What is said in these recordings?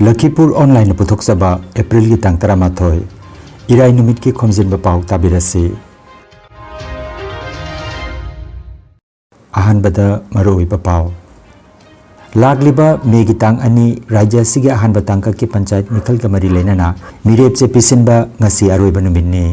Lakhipuronline puthokchaba April gi tang 13 irai numit ki Khomjinba Pao tabirasi ahanbada maroiba Pao lagliba megi tang ani rajya sigi ahanba tangka ki panchayat mikhal ka mari lenana mirep che pisinba ngasi aroiba numinni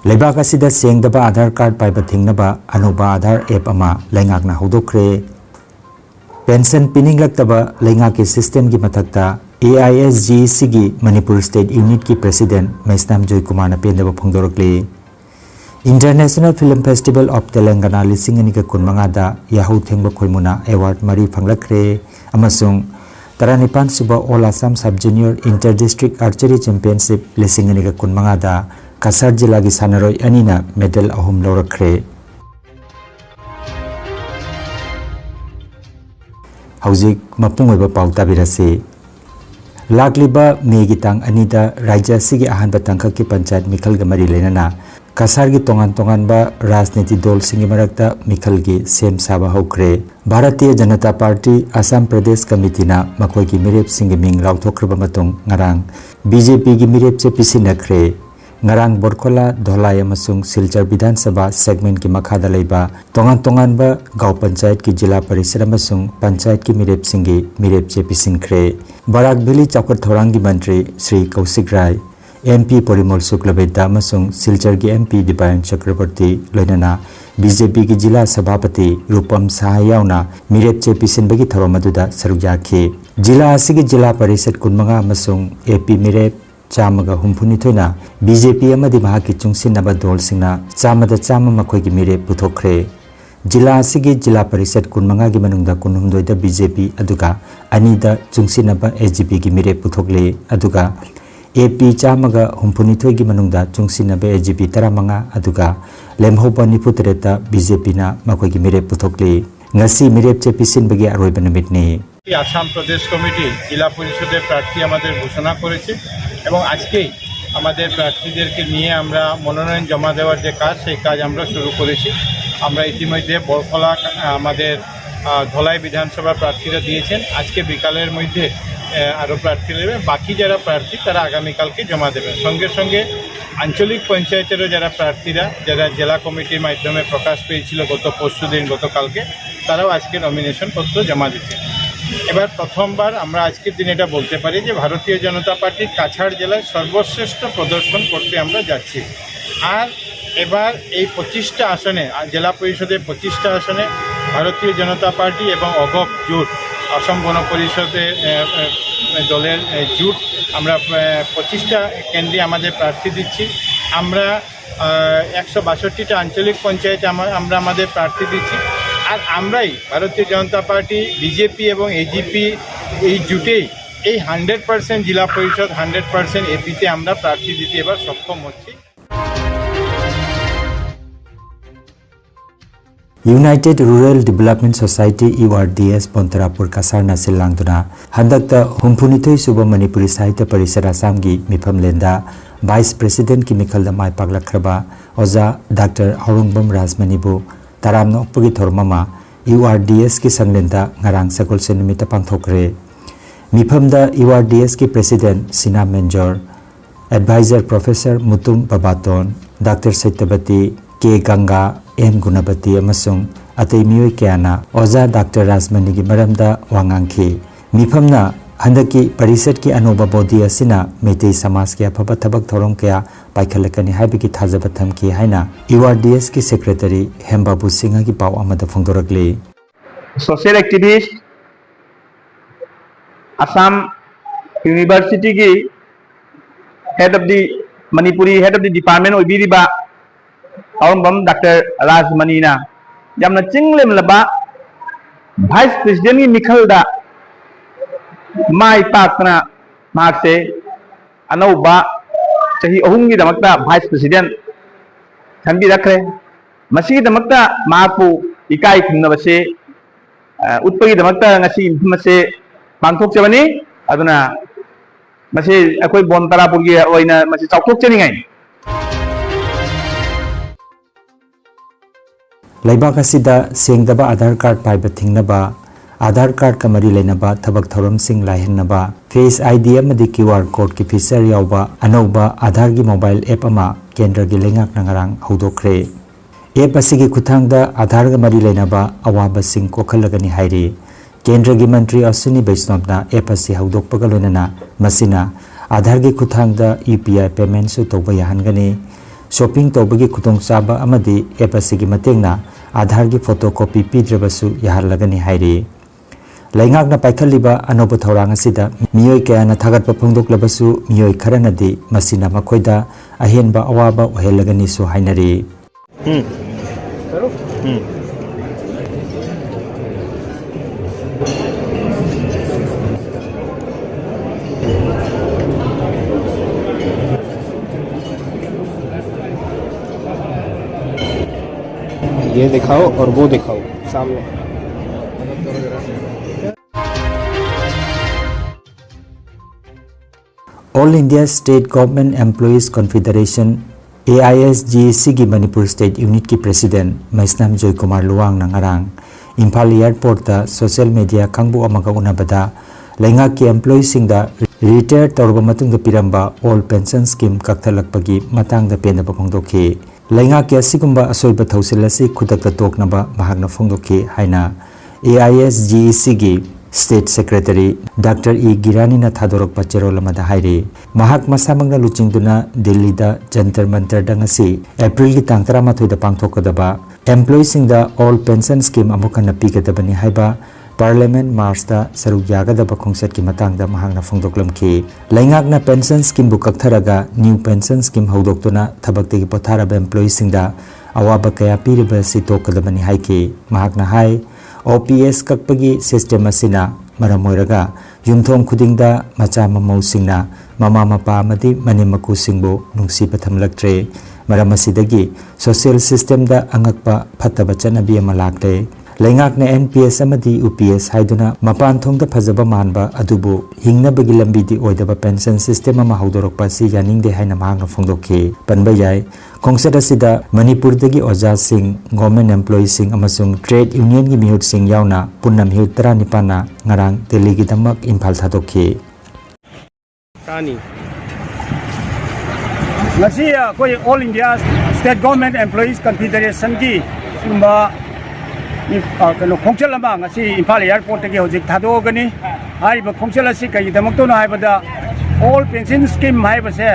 leibak asida sengdaba Aadhaar card paiba thingnaba anuba Aadhaar app ama laingakna hodokre pension pininglakaba laingaki system ki mathakta AISG sigi Manipur State Unit ki President Maisnam Joy Kumar na pendaba phongdorokle International Film Festival of Telangana lising ani ka kunmanga da yahu thengba khoimuna award mari phanglakre amasung 19 suba All Assam Sub Junior Inter District Archery Championship lising ani ka kunmanga da cachar jila gi sanaroi anina medal ahum lorakre Hauzik mapungoiba Pao tabirase Lakliba megi tang anida rajya sigi ahanba tangka ki panchayat mikhal ga mari lenana cachar gi tongan ba rajniti dol singi marakta mikhal gi sem saba hokre Bharatiya Janata Party Assam Pradesh Committee na makoi gi mirep singi ming rauthokraba matung ngarang BJP gi mirep che pisinakre ngarang borkola dholai amasung silchar Vidhan Sabha segment ki makhada leiba tongan ba gaw panchayat ki jila parishad amasung panchayat ki mirep singi mirep che pisinkre Barak Valley Chawkat Thorangi Mantri Sri Kausik Rai MP Porimol Suklabeda amasung silchar ki MP Dipayan Chakraborty loinana BJP ki jila sabhapati Rupam Saha yauna mirep che pisinbagi thorom aduda saruk yakhi jila asigi jila parishad kunmanga amasung AP mirep Chamaga humphuni thoina BJP amadi mahaki chungsinaba dol singna chamada chama makhoi gi mire puthokre jila asigi jila parishad kunmanga gi manungda kunhumdoida BJP aduga anida chungsinaba AGP gi mire puthokle aduga AP chamaga humphuni thoi gi manungda chungsinaba AGP taramanga aduga lemhoba niputreta BJP na makhoi gi mire puthokle ngasi mirep che pisinbagi aroiba namitni Assam প্রদেশ committee জেলা পরিষদের প্রার্থী আমাদের ঘোষণা করেছে এবং আজকেই আমাদের প্রার্থীদেরকে নিয়ে আমরা মনোনয়ন জমা দেওয়ার যে কাজ সেই কাজ আমরা শুরু করেছি আমরা ইতিমধ্যে বরখলা আমাদের ধলাই বিধানসভার প্রার্থীরা দিয়েছেন আজকে বিকালের মধ্যে আরও প্রার্থী দেবে বাকি যারা প্রার্থী তারা আগামীকালকে জমা দেবেন সঙ্গে সঙ্গে আঞ্চলিক পঞ্চায়েতেরও যারা প্রার্থীরা যারা জেলা কমিটির মাধ্যমে প্রকাশ পেয়েছিল গতকালকে তারাও আজকে নমিনেশন পত্র জমা দিচ্ছে এবার প্রথমবার আমরা আজকের দিন এটা বলতে পারি যে ভারতীয় জনতা পার্টির কাছাড় জেলায় সর্বশ্রেষ্ঠ প্রদর্শন করতে আমরা যাচ্ছি আর এবার এই 25টা আসনে জেলা পরিষদের 25টা আসনে ভারতীয় জনতা পার্টি এবং অগপ জোট অসম গণ পরিষদের দলের জোট আমরা 25টা কেন্দ্রে আমাদের প্রার্থী দিচ্ছি আমরা 162টা আঞ্চলিক পঞ্চায়েতে আমরা আমাদের প্রার্থী দিচ্ছি আর আমরাই ভারতীয় জনতা পার্টি বিজেপি এবং এজিপি এই জুটেই এই 100% জেলা পরিষদ 100% এপিতে আমরা প্রার্থী দিতে এবার সক্ষম হচ্ছি United Rural Development Society URDS Pontarapur Kasar Nasil Langduna Handakta Humphunithoi Suba Manipuri Sahitya Parishad Assam gi mifam lenda Vice President ki mikhalda mai paglakhraba Oja Dr. Haurungbam Rajmanibu Taramna Okpagi Thormama URDS ki sanglenda ngarang sakol senumita pangthokre mifamda URDS ki President Sina Menjor Advisor Professor Mutum Babaton Dr. Satyabati K Ganga M Gunabati amasung atei mioi kyana Oja Dr. Rajmani gi maramda wangangki mifamna handaki parishad ki anoba body asina metei samaj ki aphaba thabak thorong kya paikhalakani haibiki thajaba thamki haina URDS ki secretary Hembabu Singha ki Pao amada phongdorakle social activist Assam University ki head of the Manipuri head of the department oibiriba Aungbam Dr. Rajmani na jamna chinglem laba vice president ki mikhalda mai pakna makse anauba chahi ahumgi damakta vice president thambi rakre masi damakta mapu ikai khumnabase utpagi damakta ngasi mase pangthok chabani aduna masi akoi bontarapur gi oina masi chawthok chani ngai Laibak asida sengdaba Aadhaar card paiba thingnaba Aadhaar card का मरी लेनबा थबक थौरमसिंग लाइहन्नबा face ID अमदी QR code की feature यावबा अनौबा आधार की mobile app अमा केंद्र की लेंगाक नंगरांग हौदोखरे app असिगी खुथांगदा आधार का मरी लेनबा अवाबसिंग कोखलगनी हाइरी केंद्र की मंत्री अश्विनी वैष्णवना ऐप असि हौदोकपगा लोइनना मसिना आधार की खुथांगदा UPI पेमेंट सु तौबा याहनगनी शॉपिंग तौबगी खुदोंगचाबा अमदी ऐप असिगी मतेंगना आधार की फोटोकॉपी पीद्रबसु याहरलगनी हाइरी लैंगाकना पाइखलिबा अनोब थौरांग असिदा मियोय कयाना थागतपा फोंदोक्लबसु मियोय खरनदी मसिना मखोयदा अहेनबा अवाबा ओहेलगनीसु हाइनरी ये दिखाओ और वो दिखाओ सामने। All India state government employees confederation AISGC की मणिपुर स्टेट यूनिट की प्रेसिडेंट मैस्नाम जॉय कुमार लुवांग नंगरांग इम्फाल एयरपोर्ट दा सोशल मीडिया खंगबु अमगा उनबदा लैंगा की एम्प्लॉई सिंगदा रिटायर तौरबा मतुंग पिरंबा ऑल पेंशन स्कीम कक्थलकपगी मतंग दा पेनबा फोंदोखी लैंगा की असिगुंबा असोइबा थौसिलसी खुदकता तोकनबा महागना फोंदोखी हाइना AISGC की state secretary doctor E Girani ना थादोरक पचेरोल मदा हाइरे महाक मसामंगना लुचिंगदुना दिल्ली दा जंतर मंतर दंगसी अप्रैल की तांग 13 दा पांगथोकदबा एम्प्लॉई सिंगदा ऑल पेंशन स्कीम अमुकन पीगदबनी हाइबा पार्लियामेंट मार्च दा सरुक यागदबा खोंसेट की मतंगदा महागना फोंदोकलमखी लैंगाकना पेंशन स्कीम बु कक्थरगा न्यू पेंशन स्कीम हौदोक्तुना थबक्तिगी पोथारबा एम्प्लॉई सिंगदा अवाबा कया पीरिबा सितोकदबनी हाइके महाकना हाई OPS कक्पगी सिस्टम असिना मरम ओइरगा युमथोंग खुदिंगदा मचा ममौसिंगना ममा मपा अमदी मनिमकुसिंगबो नुंसीबा थमलक्ट्रे मरम असिदगी सोशल सिस्टम दा अंगकपा फत्तबा चनबी अमा लाक्ले लैंगाकना NPS अमदी UPS हाइदुना मपान थोंगदा फजबा मानबा अदुबु हिंगनबगी लंबीदी ओइदबा पेंशन सिस्टम अमा हौदोरकपा सि यानिंगदे हाइना मांगना फोंदोखे पनबा याय खोंसेट असिदा मणिपुरदगी ओजा सिंह गवर्नमेंट एम्प्लॉई सिंह अमसुंग ट्रेड यूनियन की मिहुत सिंह यावना पुन्ना मिहुत 19 ना ngarang दिल्ली की दमक इम्फाल थादोखे कहानी ngasi koi all india state government employees confederation ki simba kano khongchal ama ngasi imphal airport ki hojik thado gani hai ba khongchal asi kai damak to na hai bada all pension scheme hai ba se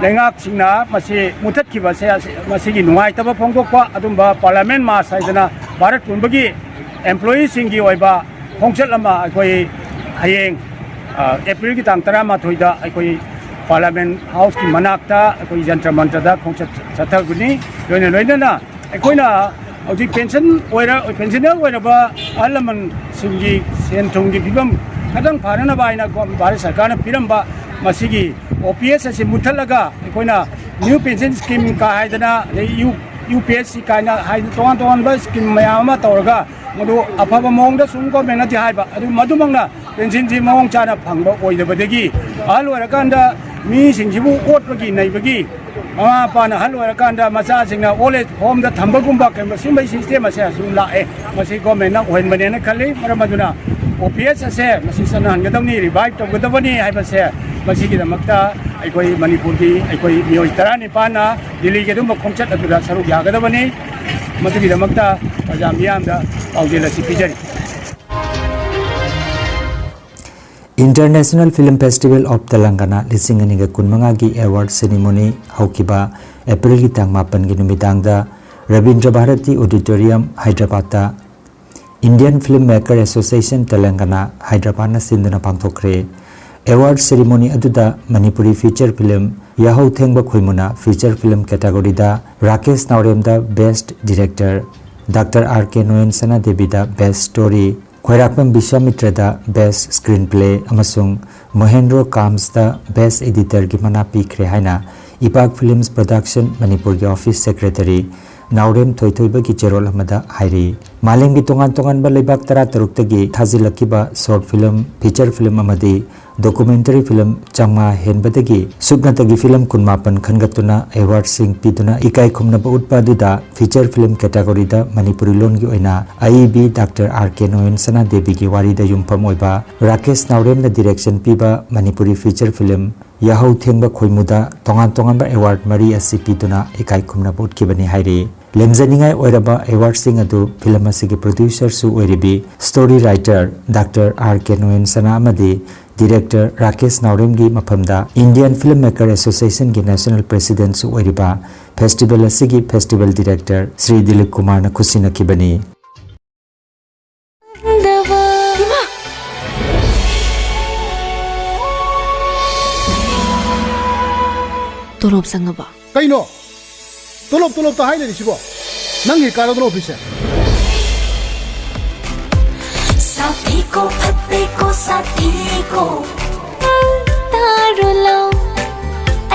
lengak singna masi muthat ki ba se masi gi nuai taba phongdok pa adumba parliament ma sai dana bharat punbagi employees sing gi oiba khongchal ama koi hayeng april ki tang 13 da koi Parliament House की मनाक्ता कोई जंतर मंतर दा खोंचत चथगुनी लोइना ना अखोइना औजिक pension ओइरा pensioner ओइराबा अलमन सिंगी सेनथुंगी फिबम खदंग फारना बाइना Bharat सरकार पिरंबा मसिगी OPS से मुथलगा अखोइना new pension scheme का हाइदना UPS काइना high तोन बा scheme मयामा तौरगा मदु अफबा मोंगदा सुम government ना हाइबा अदु मदुमंगना पेंशन जी मोंग चाना फंगबा ओइदबदगी आल ओइराकांदा मी सिंजिबु ओटबगी नैबगी ममा पाना हल ओइराकांदा मचा सिंगना ओल्ड एज होम दा थंबगुंबा केम सिमबै सिस्टम असे सुम लाए मसी गवर्नमेंट ना ओहनबनेना खल्ले मरमदुना OPS असे मसी सना हंगदमनी रिवाइव तौगदबनी हाइबसे मसीगी दमक्ता अखोई मणिपुर की अखोई मियोय 19 ना दिल्ली के दुम खोंचत अदुदा सरुक यागदबनी मदुगी दमक्ता प्रजा मियामदा पाउजेल असि पिजरी international film festival of Telangana लिसिंग अनिगा कुनमंगा की अवार्ड सेरेमनी हौकिबा अप्रैल की तांग 8 की नुमिदांगदा Rabindra Bharati auditorium Hyderabad Indian film maker association Telangana Hyderabad ना सिंदना पांगथोखरे अवार्ड सेरेमनी अदुदा मणिपुरी फीचर फिल्म याहौ थेंगबा खुइमुना फीचर फिल्म कैटेगरी दा राकेश नावरेम दा best director doctor RK Noyon Sana Devi दा बेस्ट स्टोरी खोराकम विश्वामित्र दा बेस्ट स्क्रीन प्ले अमसुंग महेंद्र काम्स दा बेस्ट एडिटर की मना पीखरे हाइना इपाक फिल्म्स प्रोडक्शन मणिपुर की ऑफिस सेक्रेटरी नावरेम थोइथोइबा की चेरोल हमदा हाइरी मालेम की तोंगान तोंगान बा लेबाक 13 तरुक तगी थाजिलकिबा शॉर्ट फिल्म फीचर फिल्म अमदी documentary film changma henbadagi subnatagi film kunmapan khangatuna award sing piduna ikai khumnaba utpa duda feature film category da manipuri lon gi oina IEB Dr. RK Noyan Sana Devi gi wari da yumpham oiba Rakesh Naurem na direction piba manipuri feature film yahau thengba khoimuda tongan tongan ba award mari asi piduna ikai khumnaba utkibani hairi lemzaningai oiraba award sing adu film asigi producer su oiribi story writer Dr. RK Noyan Sana amadi director Rakesh Naurem gi maphamda Indian Filmmaker Association gi national president su oiriba festival asigi festival director Sri Dilip Kumar na khusina kibani Tolop sangaba kaino tolop ta haile sibo nang hi kala tolop ise साथी को फत्ते को साथी को तारो लो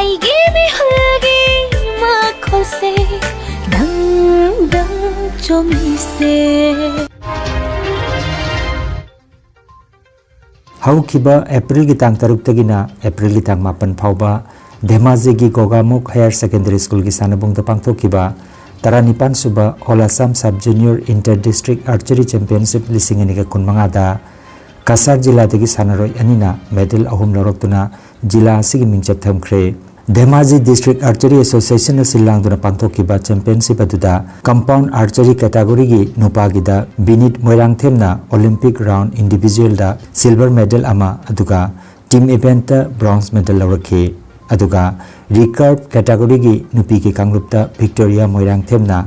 आईगे में हलगे माखो से दंग दंग चोमी से हौखिबा एप्रिल की तांग तरुक तगिना एप्रिल की तांग मापन फावबा धेमाजी की गोगामुख हायर सेकेंडरी स्कूल की सानबुंग पांगथोखिबा Taranipan suba All Assam Sub Junior Inter District Archery Championship lising aniga kunmanga da Cachar jila dagi sanaroi anina medal ahum loroktuna jila asigi mingchap thamkhre Dhemaji District Archery Association na silangduna pangthokiba championship aduda compound archery category gi nupa gi da Binit Moirangthem na Olympic round individual da silver medal ama aduga team event ta bronze medal lawrakhe aduga recurve category gi nupi ki kanglupta Victoria Moirangthem na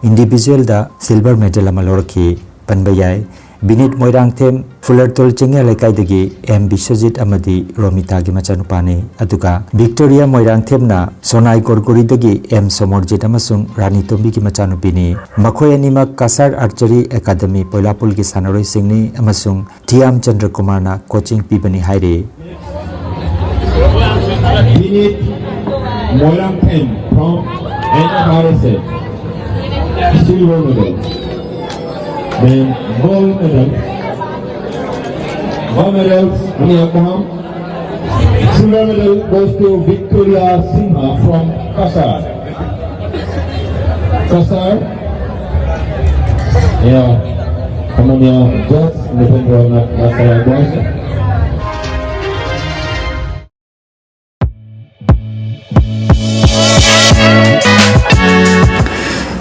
individual da silver medal ama lorki panbayai Binit Moirangthem Fulartol Chengya Laikai dagi M Biswajit amadi Romita gi machanupani aduga Victoria Moirangthem na Sonai Gorgori dagi M Somorjit amasung Rani Tombi gi machanupini makhoi anima Cachar Archery Academy Poilapul gi sanaroi singni amasung Thiam Chandra Kumar na coaching pibani haire Binit Moirangthem from NRSA, silver medal. Then gold medal. Gold medals, silver medal goes to Victoria Sinha from Cachar. Cachar, yeah, come on, yeah, just depend on that boys.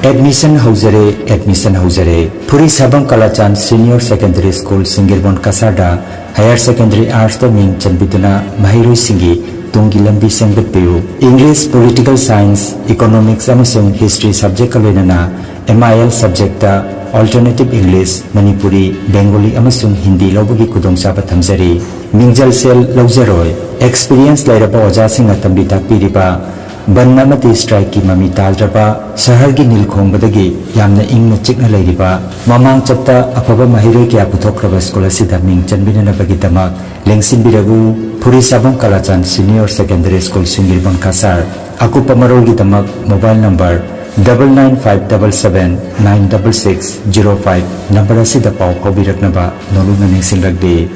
Admission Hauzare Puri Sabang Kalachan Senior Secondary School Singirbon Kasada Higher Secondary Arts to Ming Chanbituna Mahiroi Singi Tungi Lambi Sengbepiu English Political Science Economics Amasung History Subject Kalwenana MIL Subject Alternative English Manipuri Bengali Amasung Hindi Lobagi Kudong Saba Thamzari Mingjal Sel Lauzaroi Experience Lairaba Oja Singa Tambi Takpiriba Bannamati strike ki mami taldraba shahar gi nilkhong badagi yamna ingna chikna leiriba mamang chapta afaba mahiroi kya puthokraba school asida ming chanbinana bagi damak lengsin biragu Puri Sabang Kalachan Senior Secondary School Singirbon Cachar aku pamarol gi damak mobile number 9957796605 number asida pau kobiraknaba noluna ningsingragde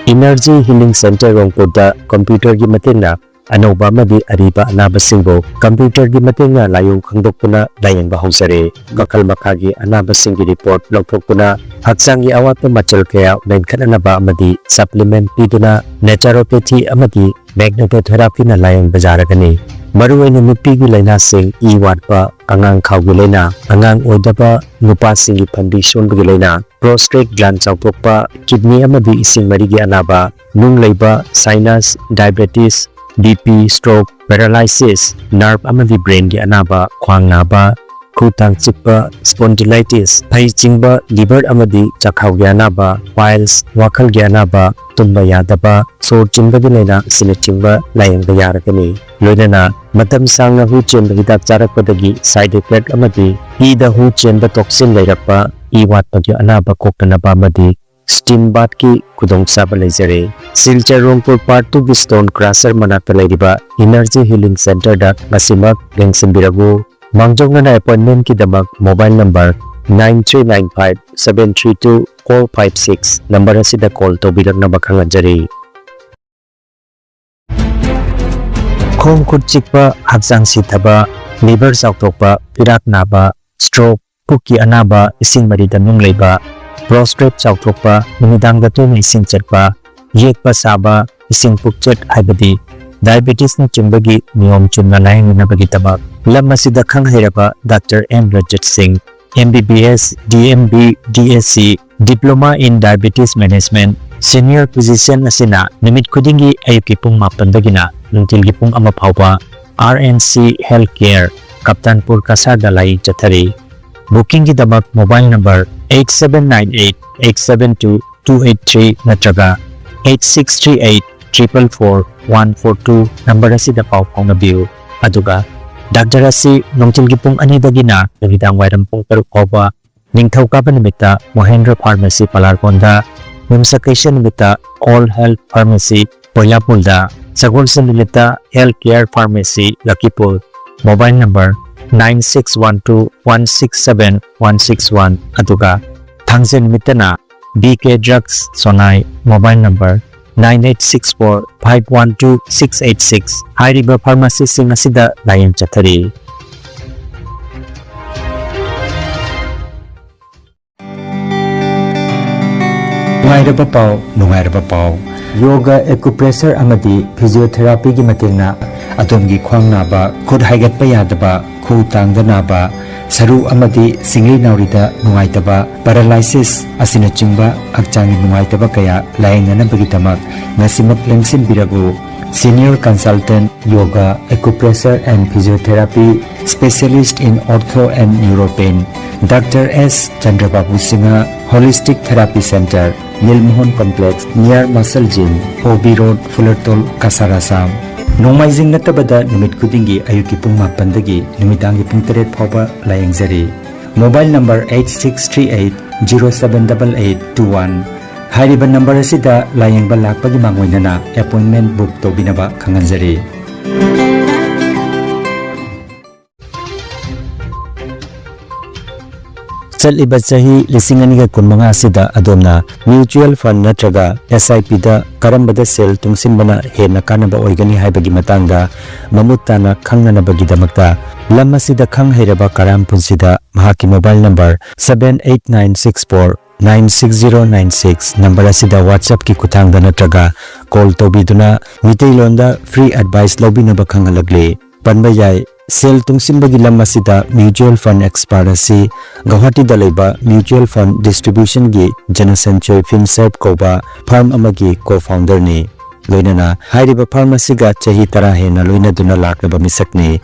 Energy Healing Center Rongpurda computer gi matenga anauba madi ariba anabasingbo computer gi matenga layong khangdokpuna layengba hausare kakal makagi anabasingi report lawthokpuna haksangi awatpa machal kaya menkhananaba amadi supplement piduna naturopathy amadi magnetotherapy na layeng bajaragani maruwaina nupigi laina sing I watpa angang khawgi laina angang oidaba nupa singi phandi shonbagi laina prostate gland chawtokpa kidney amadi ising marigi anaba nung leiba sinus diabetes BP stroke paralysis nerve amadi brain gi anaba khwang naba khutang chikpa spondylitis phai chingba liver amadi chakhau gi anaba piles wakhal gi anaba tumba yadaba sor chimba gi laina sina chingba layeng da yarakani loinana matam sangna hu chen hidak charakpadagi side effect amadi I da hu chen ba toxin leirakpa I watpa gi anaba koktanaba amadi steam bath ki kudong saba leijare silchar Rongpur part 2 gi stone crusher manakta leiriba energy healing center da masimak lengsimbiragu mangjongna appointment ki damak mobile number 9395-732-456 number asida call tawbiraknaba khanganjari. Khom khut chikpa, hakjang sithaba, liver chawtokpa, pirak naba, stroke, pukki anaba, ising marida nungleiba, prostrate chawtokpa, numidangda tum ising chatpa, yekpa saba, ising pukchat haibadi, diabetes na chimbagi niyom chunna layanginabagi tabak. Lam asida khanghairaba Dr. M. Rajat Singh, MBBS, DMB, DSc, Diploma in Diabetes Management, Senior Physician asina namit khudingi ayuki pung mapandagina nungtilgi pung ama phawba RNC Healthcare Kaptanpur Kasar Dalai Chathari. Booking ki damak mobile number 8798-872-283 natraga 8638-444-142 number asida paw phawnabiu. Aduga Dr. Asi nungtilgi pung anidagina namidang wairam pung taruk phawba ningthawkaba nimita Mohendra Pharmacy Palarkonda, Mimsakation nimita All Health Pharmacy Poyapulda, Sagolsan nimita Healthcare Pharmacy Lakhipur. Mobile number 9612-167-161 aduga Thangzen nimitana BK Drugs Sonai. Mobile number 9864-512-686 Hairiba Pharmacy sing asida layan chathari. Nungairaba Pao Yoga acupressure amadi physiotherapy gi matingna adomgi khwang naba khud haigatpa yadaba khu tangda naba saru amadi singli naurida nungaitaba paralysis asina chingba hakchangi nungaitaba kaya laingnana bagitamak ngasimak lengsin biragu Senior Consultant Yoga Acupressure and Physiotherapy Specialist in Ortho and Neuropain Dr. S. Chandrababu Singha Holistic Therapy Center Nilmohon Complex near Muscle Gym OB Road Fullertol Kasar Assam. Nomaizing natabada nimit kudingi ayuki pung mapandagi nimitangi pung teret phawba layangzari. Mobile number 8638-078821 Hairiba number asida layangba lakpagi mangoinana appointment book tobinaba khanganjari. Chaliba chahi lisinganiga kunmanga asida adomna mutual fund natraga SIP da karambada sel tungsinbana hena kanaba oigani haibagi matangda mamutana khangnanabagi damakta lam asida khanghairaba karam punsida mahaki mobile number 78964-96096 number asida WhatsApp ki kuthangda natraga call tobiduna mitailonda free advice lobinaba khangalagle panba yai Sel tungsinbagi lam asida mutual fund expert asi Guwahati da laiba mutual fund distribution gi Janasanchoy Finserv koba firm amagi co-founder ni loinana hairiba firm asiga chahi tara hena loinaduna laklaba misakni.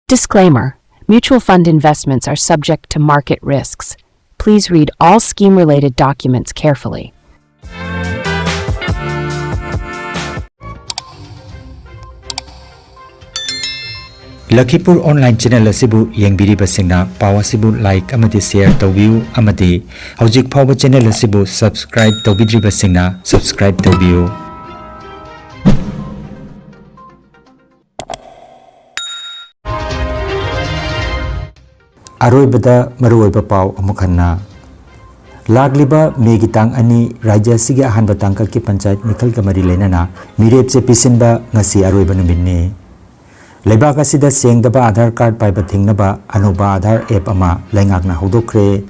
Disclaimer: Mutual fund investments are subject to market risks. Please read all scheme-related documents carefully. Lakhipuronline channel asibu yengbiriba singna paw asibu like amadi share tawbiu amadi hojik phawba channel asibu subscribe tawbidriba singna subscribe tawbiu. Aroibada maruoiba paw amukhanna lagliba megitang ani rajya sigi ahanba tangkal ki panchayat mikhal kamari lenana mirep che pisinba ngasi aroiba numinni. Lebak asida sengdaba Aadhaar card paiba thingnaba anuba Aadhaar app ama laingakna hodokre.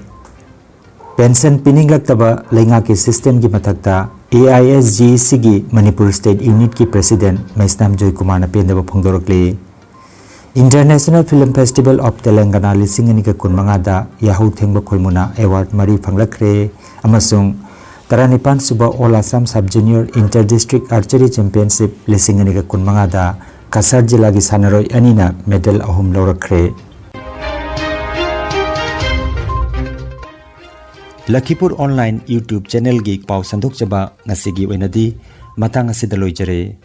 Pension pininglakdaba laingaki system gi mathakta AISG sigi Manipur State Unit ki President Maisnam Joy Kumar na pendaba phongdorakle. International Film Festival of Telangana lising ani ka kunmanga da yahu thengba khoimuna award mari phanglakre amasung taranipan suba All Assam Sub Junior Inter District Archery Championship lising ani ka kunmanga da Kasar jila gi sanaroi anina medal ahum laurakre. Lakhipuronline YouTube channel gi paw sandok chaba ngasigi oinadi matang asida loijare.